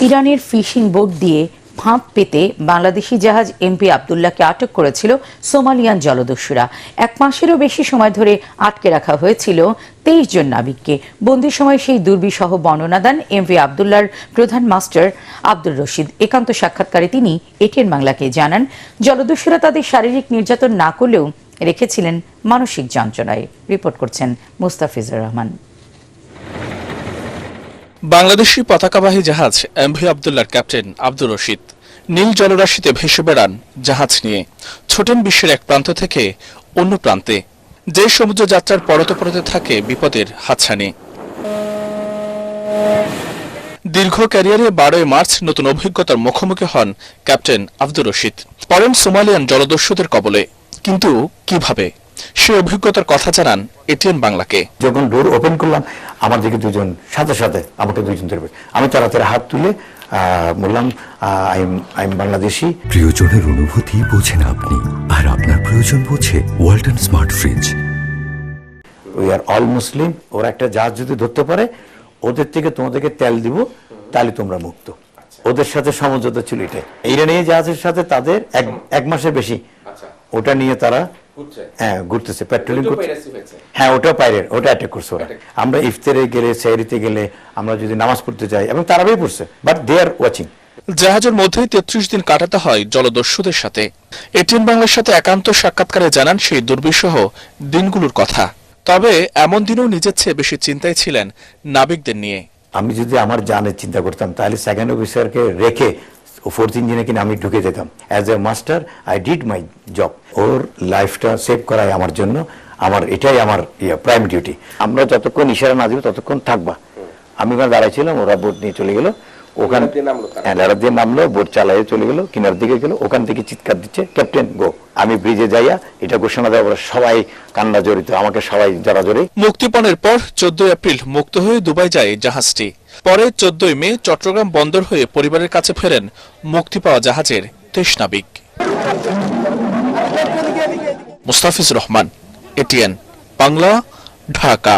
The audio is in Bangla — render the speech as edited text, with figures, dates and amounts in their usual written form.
ইরানের ফিশিং বোট দিয়ে ফাঁদ পেতে বাংলাদেশি জাহাজ এমভি আবদুল্লাহকে আটক করেছিল সোমালিয়ান জলদস্যুরা। 1 মাসেরও বেশি সময় ধরে আটকে রাখা হয়েছিল 23 জন নাবিককে। বন্দির সময় সেই দুর্বিষহ বর্ণনা দেন এমভি আবদুল্লাহর প্রধান মাস্টার আব্দুর রশিদ। একান্ত সাক্ষাৎকারে তিনি এটিএন বাংলাকে জানান, জলদস্যুরা তাদের শারীরিক নির্যাতন না করলেও রেখেছিলেন মানসিক যন্ত্রণায়। রিপোর্ট করছেন মুস্তাফিজুর রহমান। বাংলাদেশি পতাকাবাহী জাহাজ এমভি আবদুল্লাহর ক্যাপ্টেন আব্দুর রশিদ নীল জলরাশিতে ভেসে বেড়ান জাহাজ নিয়ে, ছোটেন বিশ্বের এক প্রান্ত থেকে অন্য প্রান্তে। যে সমুদ্র যাত্রার পরতে পরতে থাকে বিপদের হাতছানি। দীর্ঘ ক্যারিয়ারে 12 মার্চ নতুন অভিজ্ঞতার মুখোমুখি হন ক্যাপ্টেন আব্দুর রশিদ। পড়েন সোমালিয়ান জলদস্যুদের কবলে, কিন্তু কিভাবে সে অভিজ্ঞতার কথা জানান এটিএন বাংলাকে। যখন ডোর ওপেন করলাম, আমার দিকে দুজন সাথে সাথে আমাকে দুইজন ধরবে। আমি তাড়াতাড়ি হাত তুলে বললাম, আই এম বাংলাদেশি। প্রিয়জনের অনুভূতি বোঝেন আপনি, আর আপনার প্রয়োজন বোঝে Walton smart fridge. We are all মুসলিম। ওরা একটা জাহাজ যদি ধরতে পারে, ওদের থেকে তোমাদেরকে তেল দিব, তাহলে তোমরা মুক্ত। ওদের সাথে সমঝোতা ছিল এটাই। ইরানি জাহাজের সাথে তাদের এক মাসের বেশি ওটা নিয়ে তারা ঘুরতেছে, পেট্রোলিং করছে। হ্যাঁ, ওটা পাইরেট, ওটা অ্যাটাক করছে ওরা। আমরা ইফতারে গেলে, সেহরিতে গেলে, আমরা যদি নামাজ পড়তে যাই, এবং তারাই পড়ছে, বাট দে আর ওয়াচিং। জাহাজের মধ্যেই 33 দিন কাটাতে হয় জলদস্যুদের সাথে। এটিএন বাংলার সাথে একান্ত সাক্ষাৎকারে জানান সেই দুর্বিষহ দিনগুলোর কথা। তবে এমন দিনেও নিজের চেয়ে বেশি চিন্তায় ছিলেন নাবিকদের নিয়ে। আমি যদি আমার জানের চিন্তা করতাম, তাহলে সেকেন্ড অফিসারকে রেখে 4th ইঞ্জিনে কিনা আমি ঢুকে যেতাম। As a master I did my job. ওর লাইফটা সেভ করাই আমার জন্য, এটাই আমার প্রাইম ডিউটি। আমরা যতক্ষণ ইশারা না দিব ততক্ষণ থাকবা। আমি ওখানে দাঁড়াইছিলাম, ওরা বোট নিয়ে চলে গেল। ওখানে লাড়া দিয়ে নামলো, বোট চালাইয়ে চলে গেল, কিনার দিকে গেল। ওখান থেকে চিৎকার দিচ্ছে, ক্যাপ্টেন গো। আমি ব্রিজে যাইয়া এটা ঘোষণা দেওয়া, সবাই কান্না জড়িত, আমাকে সবাই জড়াজড়ি। মুক্তিপণের পর 14 এপ্রিল মুক্ত হয়ে দুবাই যায় জাহাজটি। পরে 14 মে চট্টগ্রাম বন্দর হয়ে পরিবারের কাছে ফেরেন মুক্তি পাওয়া জাহাজের 23 নাবিক। মুস্তাফিজুর রহমান, এটিএন বাংলা, ঢাকা।